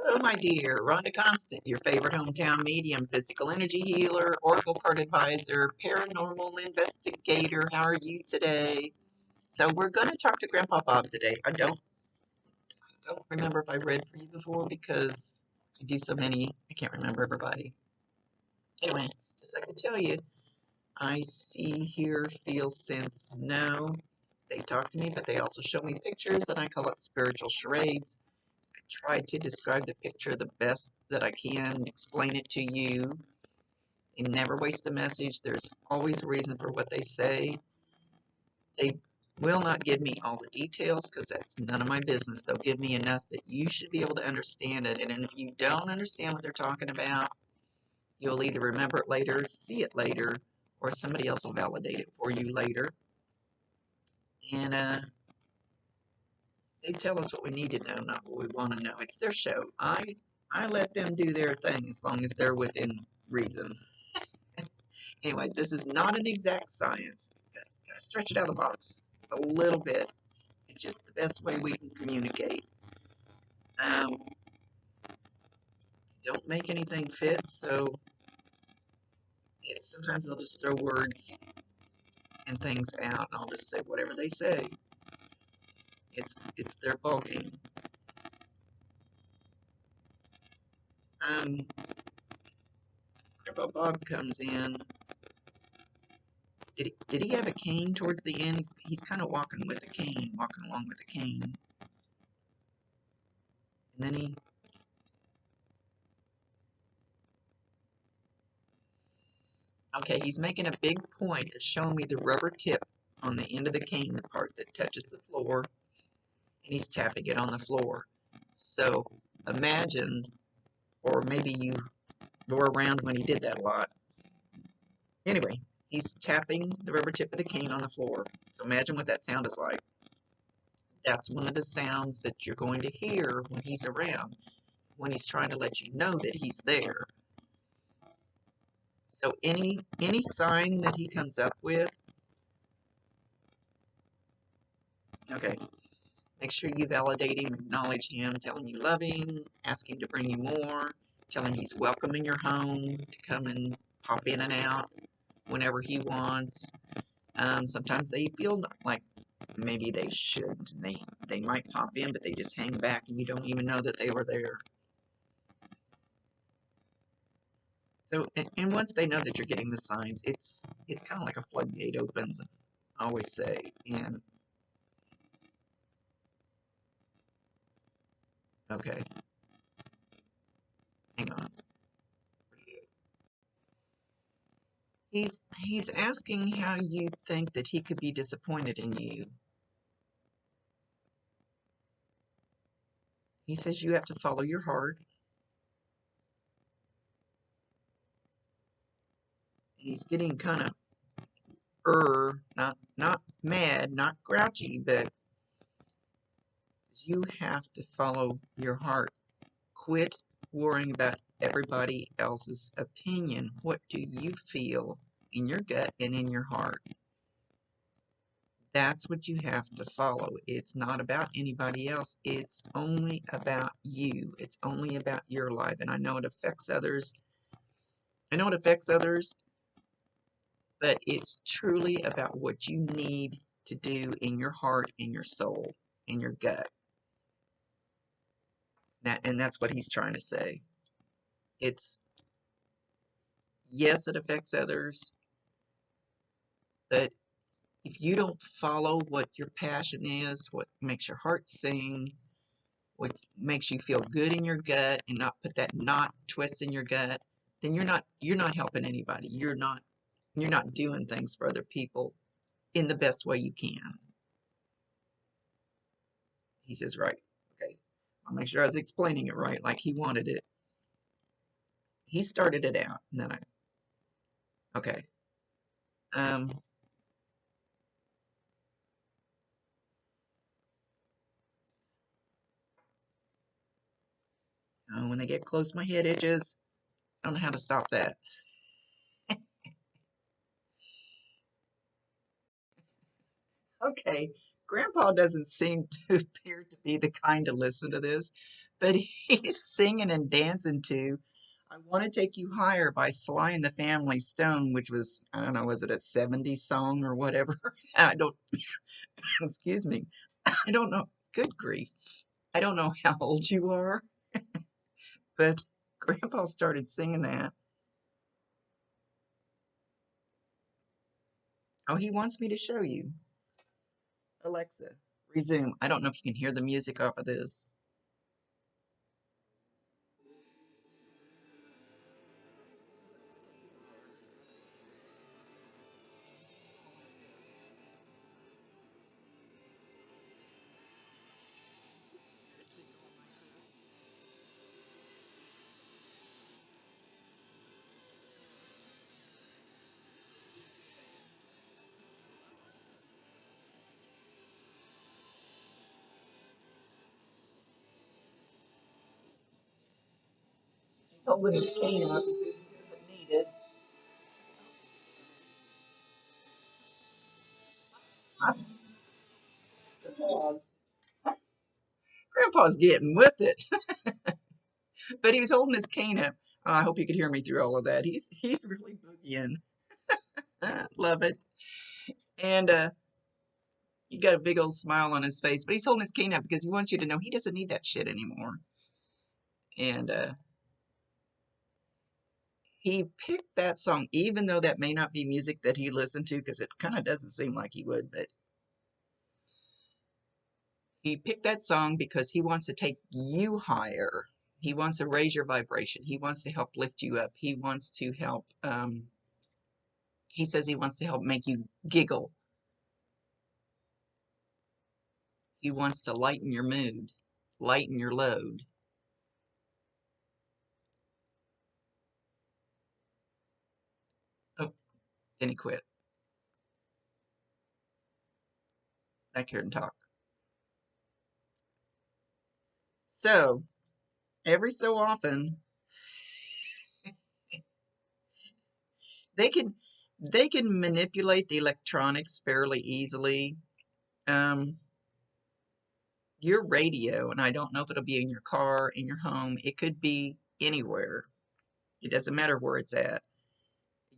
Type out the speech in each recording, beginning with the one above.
Hello, my dear. Rhonda Constant, your favorite hometown medium, physical energy healer, oracle card advisor, paranormal investigator. How are you today? So we're going to talk to Grandpa Bob today. I don't remember if I read for you before because I do so many, I can't remember everybody. Anyway, just like to tell you, I see, hear, feel, sense, know. They talk to me, but they also show me pictures, and I call it spiritual charades. Try to describe the picture the best that I can, explain it to you. They never waste a message. There's always a reason for what they say. They will not give me all the details because that's none of my business. They'll give me enough that you should be able to understand it. And if you don't understand what they're talking about, you'll either remember it later, see it later, or somebody else will validate it for you later. And they tell us what we need to know, not what we want to know. It's their show. I let them do their thing as long as they're within reason. Anyway, this is not an exact science. Gotta stretch it out of the box a little bit. It's just the best way we can communicate. Um, don't make anything fit, so sometimes they'll just throw words and things out, and I'll just say whatever they say. It's their ball game. Grandpa Bob comes in. Did he have a cane towards the end? He's kind of walking with a cane, walking along with a cane. And then he's making a big point of showing me the rubber tip on the end of the cane, the part that touches the floor, and he's tapping it on the floor. So imagine, or maybe you were around when he did that a lot. Anyway, he's tapping the rubber tip of the cane on the floor. So imagine what that sound is like. That's one of the sounds that you're going to hear when he's around, when he's trying to let you know that he's there. So any sign that he comes up with, okay, make sure you validate him, acknowledge him, tell him you love him, ask him to bring you more, tell him he's welcome in your home to come and pop in and out whenever he wants. Sometimes they feel like maybe they shouldn't. They might pop in, but they just hang back and you don't even know that they were there. So, and once they know that you're getting the signs, it's kind of like a floodgate opens, I always say. And okay, hang on. He's asking how you think that he could be disappointed in you. He says you have to follow your heart. He's getting kind of not mad, not grouchy, but you have to follow your heart. Quit worrying about everybody else's opinion. What do you feel in your gut and in your heart? That's what you have to follow. It's not about anybody else. It's only about you. It's only about your life. And I know it affects others. But it's truly about what you need to do in your heart, in your soul, in your gut. And that's what he's trying to say. It's, yes, it affects others, but if you don't follow what your passion is, what makes your heart sing, what makes you feel good in your gut, and not put that knot twist in your gut, then you're not helping anybody. You're not doing things for other people in the best way you can. He says, right. Okay. I'll make sure I was explaining it right, like he wanted it. He started it out, and then okay. When they get close, my head itches. I don't know how to stop that. Okay, Grandpa doesn't seem to appear to be the kind to listen to this, but he's singing and dancing to I Want to Take You Higher by Sly and the Family Stone, which was, I don't know, was it a 70s song or whatever? I don't, excuse me, I don't know. Good grief. I don't know how old you are, but Grandpa started singing that. Oh, he wants me to show you. Alexa, resume. I don't know if you can hear the music off of this. He's holding his cane up. He says he doesn't need it. Grandpa's, Grandpa's getting with it, but he was holding his cane up. Oh, I hope you could hear me through all of that. He's really boogieing. Love it. And he got a big old smile on his face, but he's holding his cane up because he wants you to know he doesn't need that shit anymore. And he picked that song, even though that may not be music that he listened to, because it kind of doesn't seem like he would, but he picked that song because he wants to take you higher. He wants to raise your vibration. He wants to help lift you up. He wants to help, he says he wants to help make you giggle. He wants to lighten your mood, lighten your load. Oh, then he quit. Back here and talk. So, every so often, they can they can manipulate the electronics fairly easily. Um, your radio, and I don't know if it'll be in your car, in your home, it could be anywhere. It doesn't matter where it's at.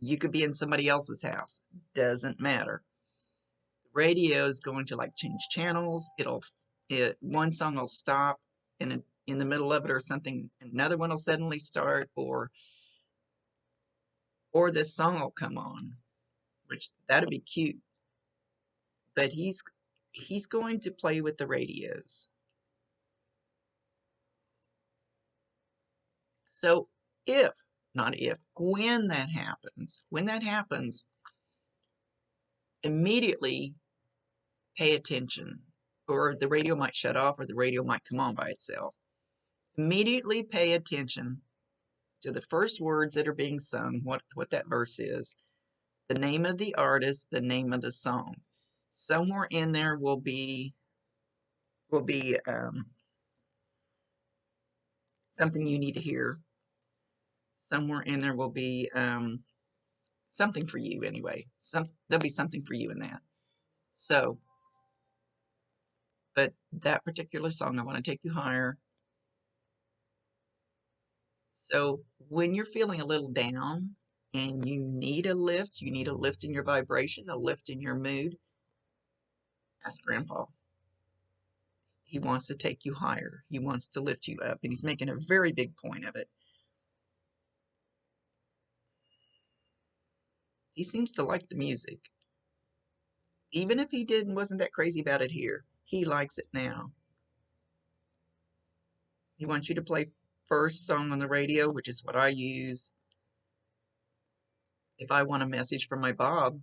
You could be in somebody else's house. Doesn't matter. The radio is going to like change channels. One song will stop in the middle of it or something. Another one will suddenly start, or this song will come on, which that'd be cute. But he's going to play with the radios. So if, not if, when that happens, immediately pay attention, or the radio might shut off, or the radio might come on by itself. Immediately pay attention to the first words that are being sung, what that verse is, the name of the artist, the name of the song. Somewhere in there will be something you need to hear. Somewhere in there will be something for you anyway. There'll be something for you in that. So, but that particular song, I Want to Take You Higher. So when you're feeling a little down and you need a lift in your vibration, a lift in your mood, ask Grandpa. He wants to take you higher. He wants to lift you up, and he's making a very big point of it. He seems to like the music. Even if he wasn't that crazy about it here, he likes it now. He wants you to play first song on the radio, which is what I use. If I want a message from my Bob,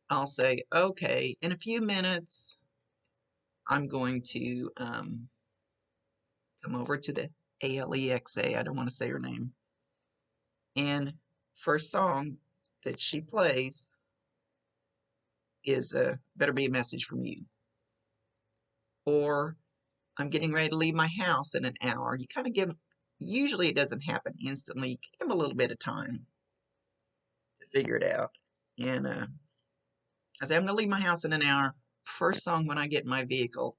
I'll say, okay, in a few minutes, I'm going to come over to the Alexa. I don't want to say her name. And first song that she plays is better be a message from you. Or I'm getting ready to leave my house in an hour. You kind of give, usually it doesn't happen instantly. You give them a little bit of time to figure it out. And I say, I'm going to leave my house in an hour. First song when I get in my vehicle,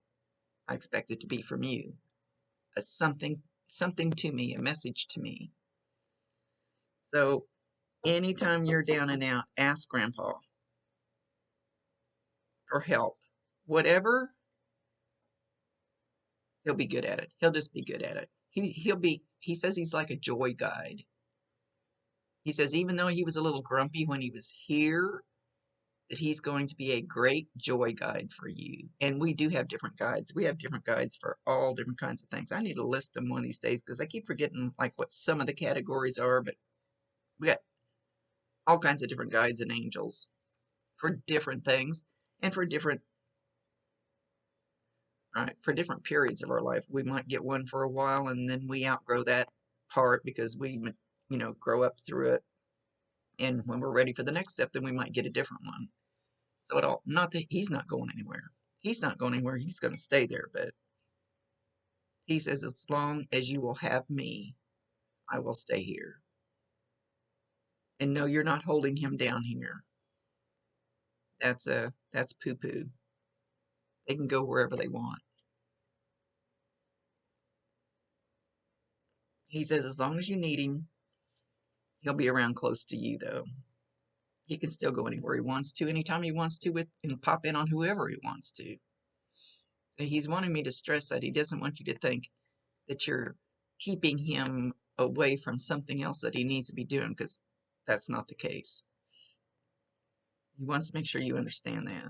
I expect it to be from you. something to me, a message to me. So anytime you're down and out, ask Grandpa for help. Whatever, he'll be good at it. He'll just be good at it. He says he's like a joy guide. He says even though he was a little grumpy when he was here, that he's going to be a great joy guide for you. And we do have different guides. We have different guides for all different kinds of things. I need to list them one of these days because I keep forgetting like what some of the categories are, but we got all kinds of different guides and angels for different things and for different periods of our life. We might get one for a while and then we outgrow that part because we grow up through it. And when we're ready for the next step, then we might get a different one. So not that he's not going anywhere. He's not going anywhere. He's going to stay there. But he says, as long as you will have me, I will stay here. And no, you're not holding him down here. That's poo-poo. They can go wherever they want. He says, as long as you need him, he'll be around close to you, though. He can still go anywhere he wants to, anytime he wants to, and pop in on whoever he wants to. He's wanting me to stress that he doesn't want you to think that you're keeping him away from something else that he needs to be doing, because that's not the case. He wants to make sure you understand that.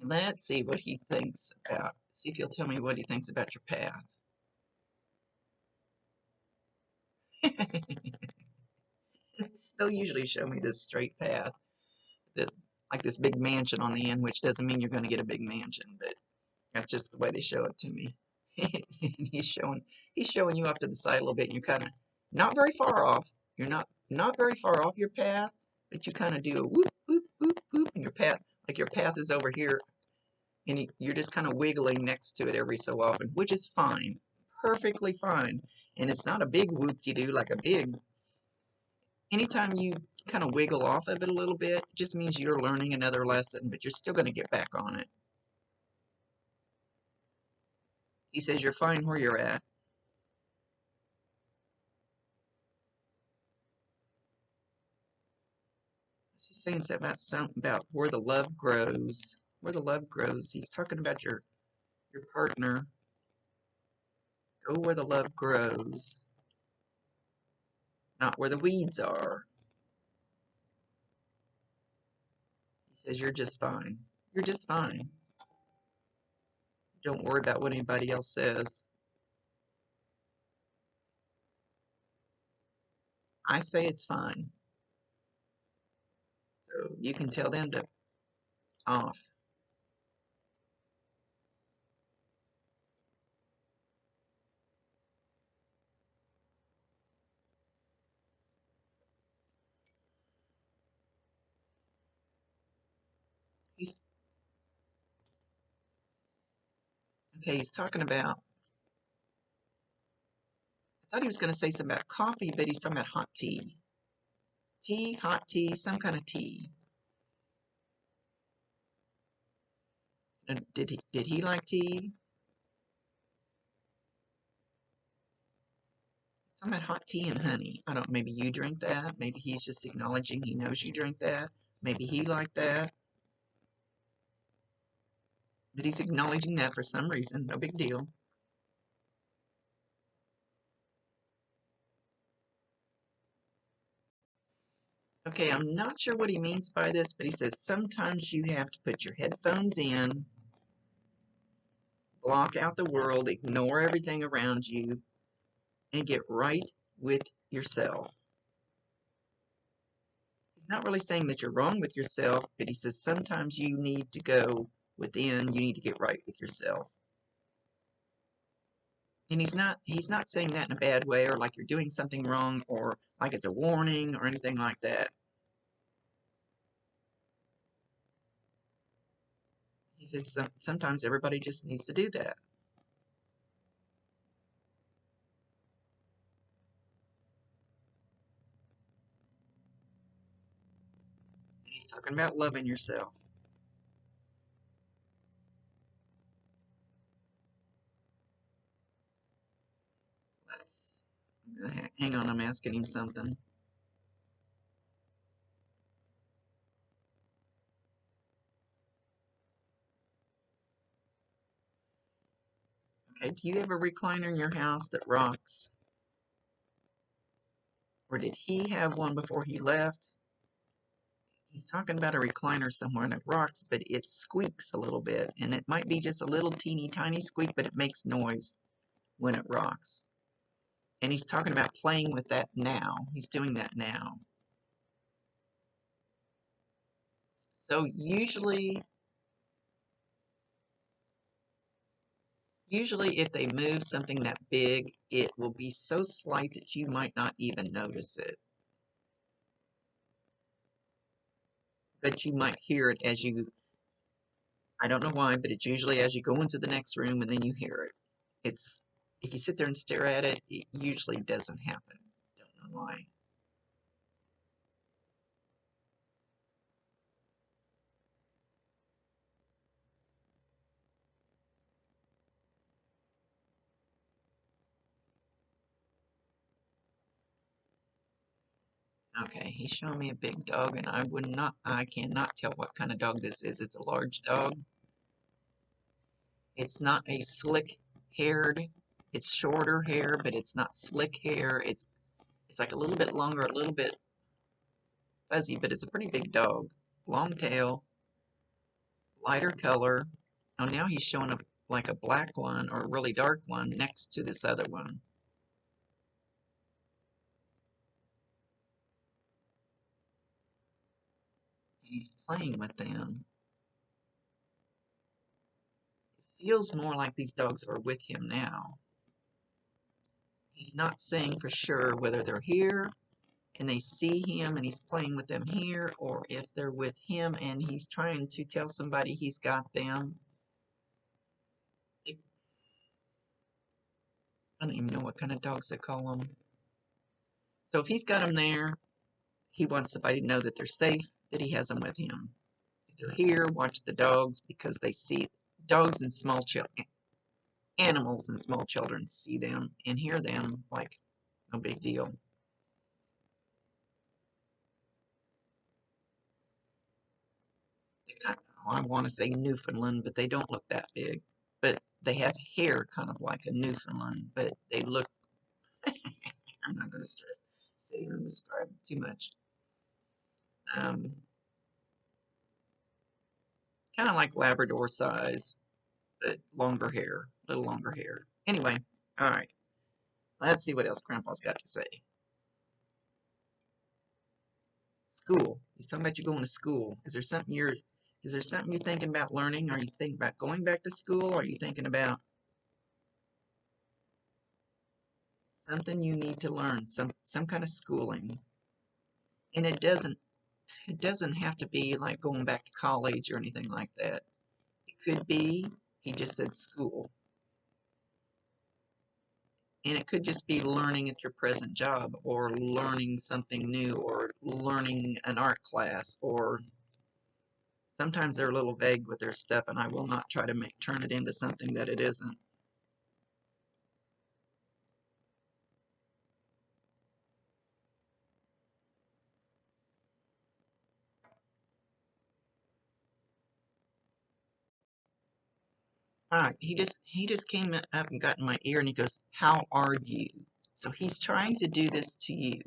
Let's see what he thinks about. See if he'll tell me what he thinks about your path. They'll usually show me this straight path, like this big mansion on the end, which doesn't mean you're going to get a big mansion, but that's just the way they show it to me. he's showing you off to the side a little bit, and you're kind of not very far off. You're not very far off your path, but you kind of do a whoop whoop whoop whoop, and your path is over here, and you're just kind of wiggling next to it every so often, which is fine, perfectly fine. And it's not a big whoop-de-doo like a big. Anytime you kind of wiggle off of it a little bit, it just means you're learning another lesson, but you're still going to get back on it. He says you're fine where you're at. He's saying something about where the love grows. Where the love grows. He's talking about your partner. Go where the love grows, not where the weeds are. He says you're just fine. You're just fine. Don't worry about what anybody else says. I say it's fine. So you can tell them to off. He's talking about, I thought he was going to say something about coffee, but he's talking about hot tea. Tea, hot tea, some kind of tea. And did he like tea? Talking about hot tea and honey. I don't. Maybe you drink that. Maybe he's just acknowledging he knows you drink that. Maybe he liked that. But he's acknowledging that for some reason. No big deal. Okay, I'm not sure what he means by this, but he says sometimes you have to put your headphones in, block out the world, ignore everything around you, and get right with yourself. He's not really saying that you're wrong with yourself, but he says sometimes you need to go within, you need to get right with yourself. And he's not saying that in a bad way or like you're doing something wrong or like it's a warning or anything like that. He says sometimes everybody just needs to do that. He's talking about loving yourself. Hang on, I'm asking him something. Okay, do you have a recliner in your house that rocks? Or did he have one before he left? He's talking about a recliner somewhere and it rocks, but it squeaks a little bit. And it might be just a little teeny tiny squeak, but it makes noise when it rocks. And he's talking about playing with that now. He's doing that now. So usually if they move something that big, it will be so slight that you might not even notice it. But you might hear it as you, I don't know why, but it's usually as you go into the next room and then you hear it. It's, if you sit there and stare at it, it usually doesn't happen. Don't know why. Okay, he's showing me a big dog, and I cannot tell what kind of dog this is. It's a large dog. It's not a slick haired, it's shorter hair, but it's not slick hair. It's like a little bit longer, a little bit fuzzy, but it's a pretty big dog. Long tail, lighter color. Oh, now he's showing up like a black one or a really dark one next to this other one. He's playing with them. It feels more like these dogs are with him now. He's not saying for sure whether they're here and they see him and he's playing with them here, or if they're with him and he's trying to tell somebody he's got them. I don't even know what kind of dogs they call them. So if he's got them there, he wants somebody to know that they're safe, that he has them with him. If they're here, watch the dogs, because they see dogs and small children, animals and small children see them and hear them like no big deal. I want to say Newfoundland, but they don't look that big. But they have hair kind of like a Newfoundland, but they look, I'm not going to start sitting and describe too much. Kind of like Labrador size, but longer hair, a little longer hair. Anyway, all right, let's see what else Grandpa's got to say. School. He's talking about you going to school. Is there something you're thinking about learning? Are you thinking about going back to school? Are you thinking about something you need to learn, some kind of schooling? And it doesn't have to be like going back to college or anything like that. It could be, he just said school. And it could just be learning at your present job, or learning something new, or learning an art class, or sometimes they're a little vague with their stuff, and I will not try to turn it into something that it isn't. All right, he just came up and got in my ear and he goes, "How are you?" So he's trying to do this to you.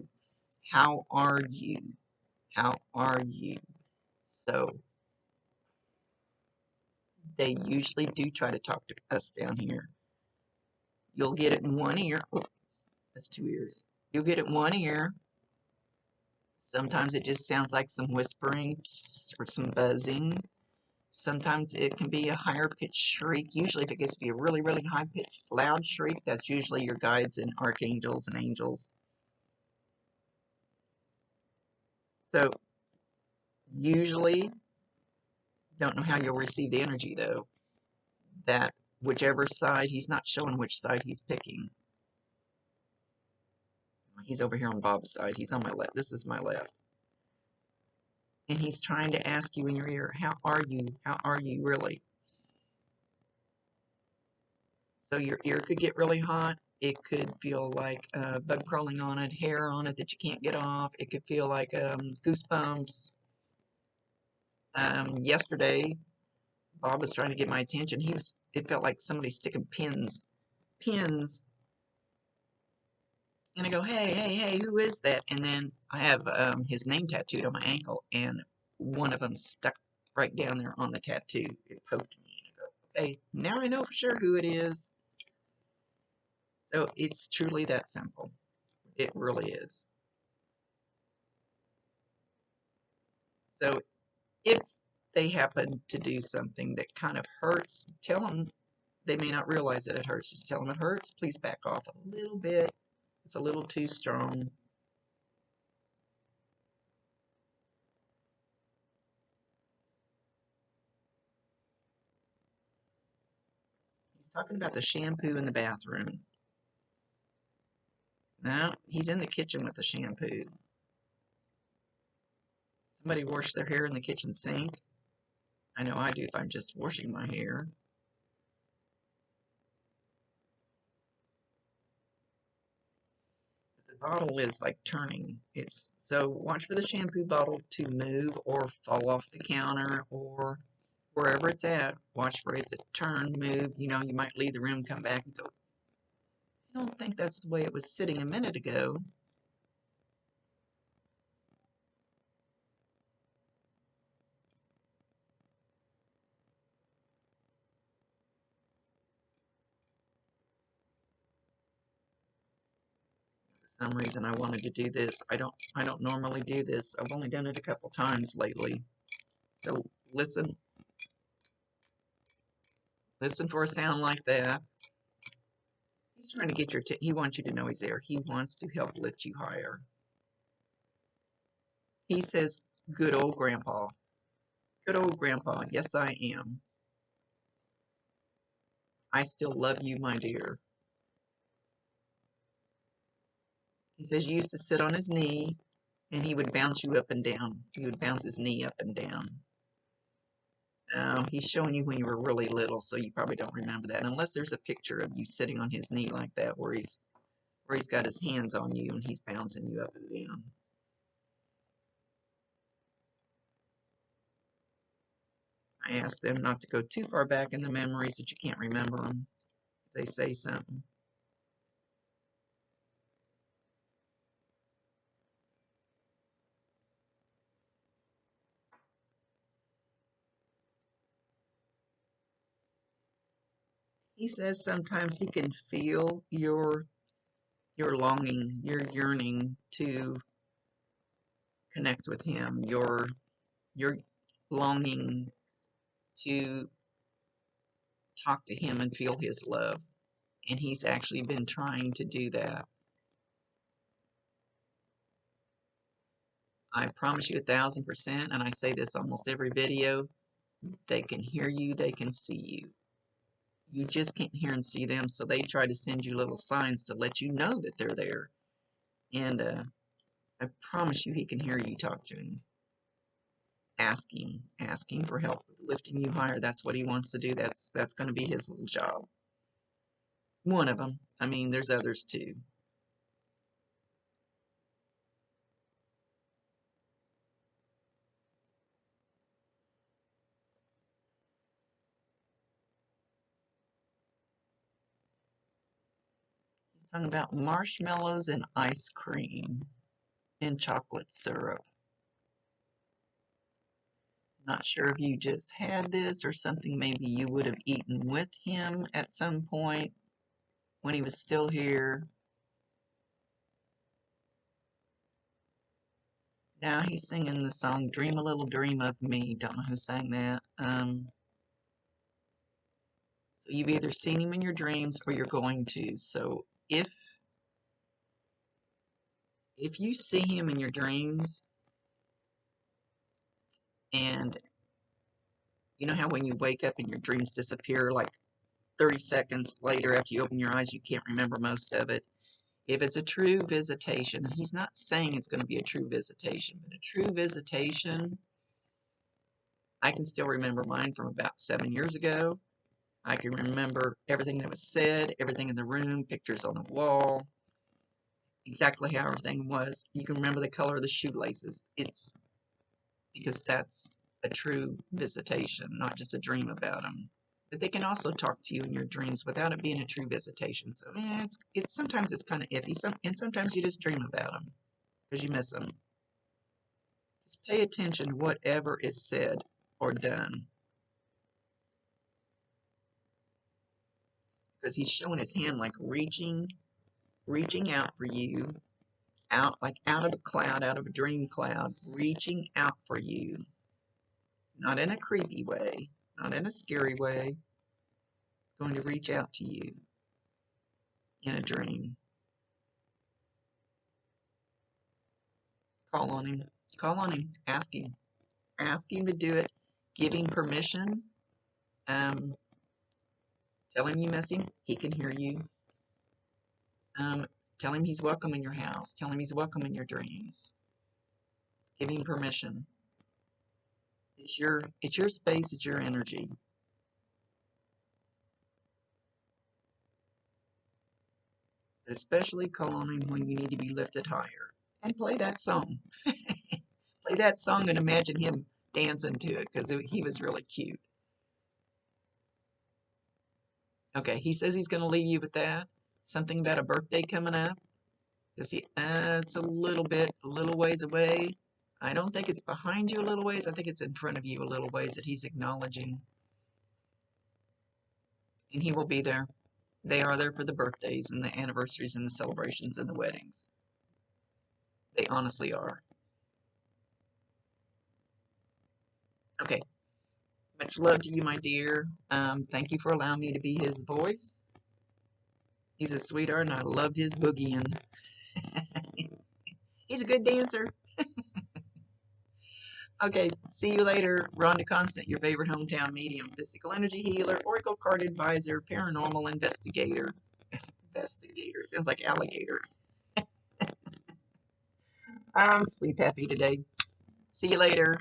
How are you? How are you? So they usually do try to talk to us down here. You'll get it in one ear. Oh, that's two ears. You'll get it in one ear. Sometimes it just sounds like some whispering or some buzzing. Sometimes it can be a higher pitched shriek. Usually if it gets to be a really, really high pitched, loud shriek, that's usually your guides and archangels and angels. So usually, don't know how you'll receive the energy though, that whichever side, he's not showing which side he's picking. He's over here on Bob's side. He's on my left. This is my left. And he's trying to ask you in your ear, how are you? How are you really? So your ear could get really hot. It could feel like bug crawling on it, hair on it that you can't get off. It could feel like goosebumps. Yesterday, Bob was trying to get my attention. It felt like somebody sticking pins. And I go, hey, who is that? And then I have his name tattooed on my ankle, and one of them stuck right down there on the tattoo. It poked me, and I go, okay, now I know for sure who it is. So it's truly that simple. It really is. So if they happen to do something that kind of hurts, tell them. They may not realize that it hurts. Just tell them it hurts. Please back off a little bit. It's a little too strong. He's talking about the shampoo in the bathroom. No, he's in the kitchen with the shampoo. Somebody wash their hair in the kitchen sink. I know I do if I'm just washing my hair. The bottle is like turning. So watch for the shampoo bottle to move or fall off the counter or wherever it's at. Watch for it to turn, move. You know, you might leave the room, come back and go, I don't think that's the way it was sitting a minute ago. For some reason I wanted to do this. I don't normally do this. I've only done it a couple times lately. So listen for a sound like that. He's trying to get he wants you to know he's there. He wants to help lift you higher. He says, good old grandpa. Good old grandpa. Yes, I am. I still love you, my dear. He says you used to sit on his knee and he would bounce you up and down. He would bounce his knee up and down. He's showing you when you were really little, so you probably don't remember that, unless there's a picture of you sitting on his knee like that, where he's got his hands on you and he's bouncing you up and down. I ask them not to go too far back in the memories that you can't remember them. If they say something. He says sometimes he can feel your longing, your yearning to connect with him, your longing to talk to him and feel his love. And he's actually been trying to do that. I promise you 1,000%, and I say this almost every video, they can hear you, they can see you. You just can't hear and see them, so they try to send you little signs to let you know that they're there. And I promise you he can hear you talk to him. Asking for help, lifting you higher. That's what he wants to do. That's going to be his little job. One of them. I mean, there's others too. He's talking about marshmallows and ice cream and chocolate syrup. Not sure if you just had this or something maybe you would have eaten with him at some point when he was still here. Now he's singing the song Dream a Little Dream of Me. Don't know who sang that. So you've either seen him in your dreams or you're going to. So if you see him in your dreams, and you know how when you wake up and your dreams disappear like 30 seconds later after you open your eyes, you can't remember most of it. If it's a true visitation, he's not saying it's going to be a true visitation, but a true visitation, I can still remember mine from about 7 years ago. I can remember everything that was said, everything in the room, pictures on the wall, exactly how everything was. You can remember the color of the shoelaces. It's because that's a true visitation, not just a dream about them. But they can also talk to you in your dreams without it being a true visitation. So it's sometimes it's kind of iffy, and sometimes you just dream about them because you miss them. Just pay attention to whatever is said or done, because he's showing his hand like reaching out for you, out like out of a cloud, out of a dream cloud, reaching out for you, not in a creepy way, not in a scary way. It's going to reach out to you in a dream. Call on him. Call on him. Ask him to do it. Give him permission. Um, Tell him you miss him. He can hear you. Tell him he's welcome in your house. Tell him he's welcome in your dreams. Give him permission. It's your space. It's your energy. But especially call on him when you need to be lifted higher. And play that song. Play that song and imagine him dancing to it because he was really cute. Okay, he says he's going to leave you with that. Something about a birthday coming up. Does he? It's a little ways away. I don't think it's behind you a little ways. I think it's in front of you a little ways that he's acknowledging. And he will be there. They are there for the birthdays and the anniversaries and the celebrations and the weddings. They honestly are. Okay. Much love to you, my dear. Thank you for allowing me to be his voice. He's a sweetheart, and I loved his boogieing. He's a good dancer. Okay, see you later. Rhonda Constant, your favorite hometown medium, physical energy healer, oracle card advisor, paranormal investigator. Investigator sounds like alligator. I'm sleep happy today. See you later.